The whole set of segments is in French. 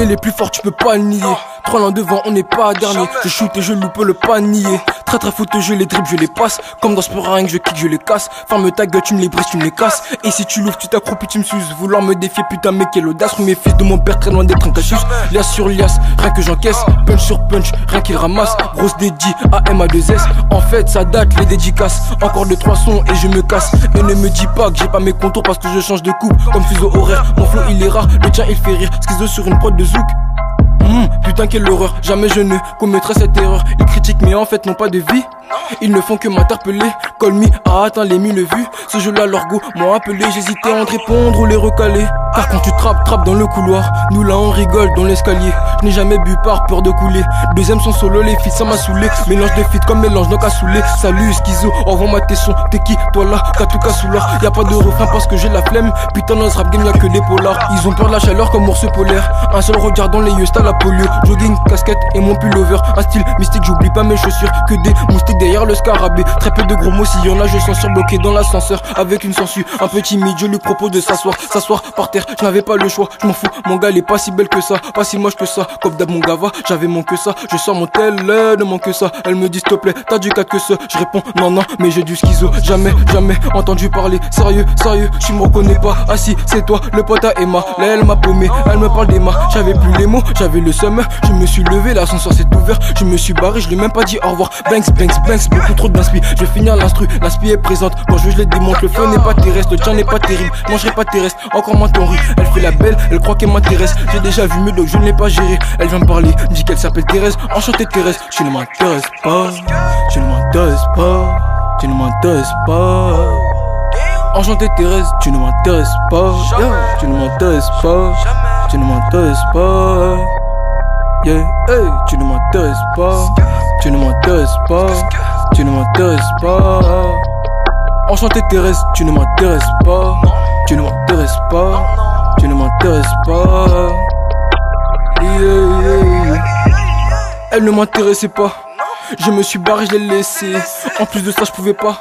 est les plus forts, tu peux pas le nier. 3 l'an devant, on n'est pas dernier. Je shoot et je loupe le panier. Très très foot, je les dribble, je les passe. Comme dans Sparring, je kick, je les casse. Ferme ta gueule, tu me les brises, tu me les casses. Et si tu l'ouvres, tu t'accroupis, tu me suces. Vouloir me défier, putain, mec, quelle audace. Mes fils de mon père, très loin d'être un casus. Lias sur lias, rien que j'encaisse. Punch sur punch, rien qu'il ramasse. Grosse dédie, AM à 2S. En fait, ça date, les dédicaces. Encore 2-3 sons et je me casse. Et ne me dis pas que j'ai pas mes contours parce que je change de coupe. Comme fuseau horaire, mon flow il est rare, le tien il fait rire. Schizo sur une prod de zouk. Putain quelle horreur, jamais je ne commettrai cette erreur. Ils critiquent mais en fait n'ont pas de vie. Ils ne font que m'interpeller. Call me a atteint les 1000 vues. Ce jeu-là, leur go m'ont appelé. J'hésitais entre répondre ou les recaler. Car quand tu trappes dans le couloir. Nous là on rigole dans l'escalier. Je n'ai jamais bu par peur de couler. Deuxième son solo, les feats ça m'a saoulé. Mélange de feats comme mélange donc à saouler. Salut Schizo, au revoir ma tesson. T'es qui toi là, Katuka Soula. Y'a pas de refrain parce que j'ai la flemme. Putain dans ce rap game y'a que des polars. Ils ont peur de la chaleur comme ours polaire. Un seul regard dans les yeux, c'est à la polio. Jogging, casquette et mon pullover. Un style mystique, j'oublie pas mes chaussures. Que des moustiques derrière le scarabée. Très peu de gros mots, s'il y en a je sens surbloqué dans l'ascenseur. Avec une censure un peu timide, je lui propose de s'asseoir. S'asseoir par terre, je n'avais pas le choix. Je m'en fous, mon gars elle est pas si belle que ça. Pas si moche que ça, comme d'hab mon gava. J'avais mon que ça, je sors mon tel, ne manque que ça. Elle me dit s'il te plaît, t'as du 4 que ça. Je réponds non non, mais j'ai du schizo. Jamais entendu parler. Sérieux, tu me reconnais pas. Ah si, c'est toi, le pote à Emma. Là elle m'a paumé, elle me parle d'Emma. J'avais plus les mots, j'avais le seum. Je me suis levé, l'ascenseur s'est ouvert. Je me suis barré, je lui ai même pas dit au revoir. Banks, beaucoup trop d'inspi. Je vais finir l'instru, l'inspi est présente. Quand je les démonte, le feu n'est pas terrestre, le tien n'est pas terrible. Mangerai pas terrestre, encore moins ton riz. Elle fait la belle, elle croit qu'elle m'intéresse. J'ai déjà vu mieux donc je ne l'ai pas géré. Elle vient me parler, me dit qu'elle s'appelle Thérèse. Enchantée Thérèse, tu ne m'intéresses pas. Tu ne m'intéresses pas. Tu ne m'intéresses pas. Enchantée Thérèse, tu ne m'intéresses pas. Yeah. Tu ne m'intéresses pas. Tu ne m'intéresses pas. Yeah, hey, tu ne m'intéresses pas. Tu ne m'intéresses pas. Tu ne m'intéresses pas. Enchantée Thérèse, tu ne m'intéresses pas. Tu ne m'intéresses pas. Tu ne m'intéresses pas. Yeah. Elle ne m'intéressait pas. Je me suis barré, je l'ai laissé. En plus de ça, je pouvais pas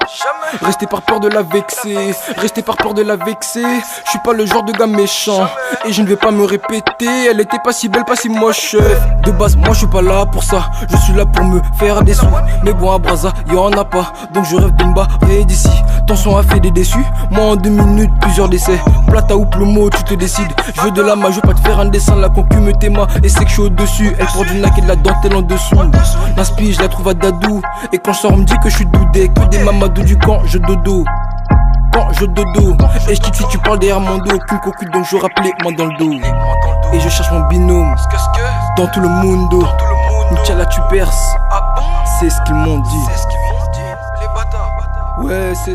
rester par peur de la vexer. Rester par peur de la vexer. Je suis pas le genre de gars méchant. Et je ne vais pas me répéter. Elle était pas si belle, pas si moche. De base, moi je suis pas là pour ça. Je suis là pour me faire des sous. Mais bon, à Braza, y'en a pas. Donc je rêve de me barrer d'ici. Ton son a fait des déçus. Moi en 2 minutes, plusieurs décès. Plata ou plomo, tu te décides. Je veux de la main, je veux pas te faire un dessin. La concu me téma et c'est que je suis au-dessus. Elle porte du nac et de la dentelle en dessous. L'inspi, je la trouve à Dadou. Et quand je sors, on me dit que je suis doudé. Que des mamadou du camp, je dodo. Quand je dodo. Et je kick si tu parles derrière mon dos. Qu'une cocu donc je rappelais main dans le dos. Et je cherche mon binôme dans tout le mundo. Michala tu perces. C'est ce qu'ils m'ont dit. Ouais c'est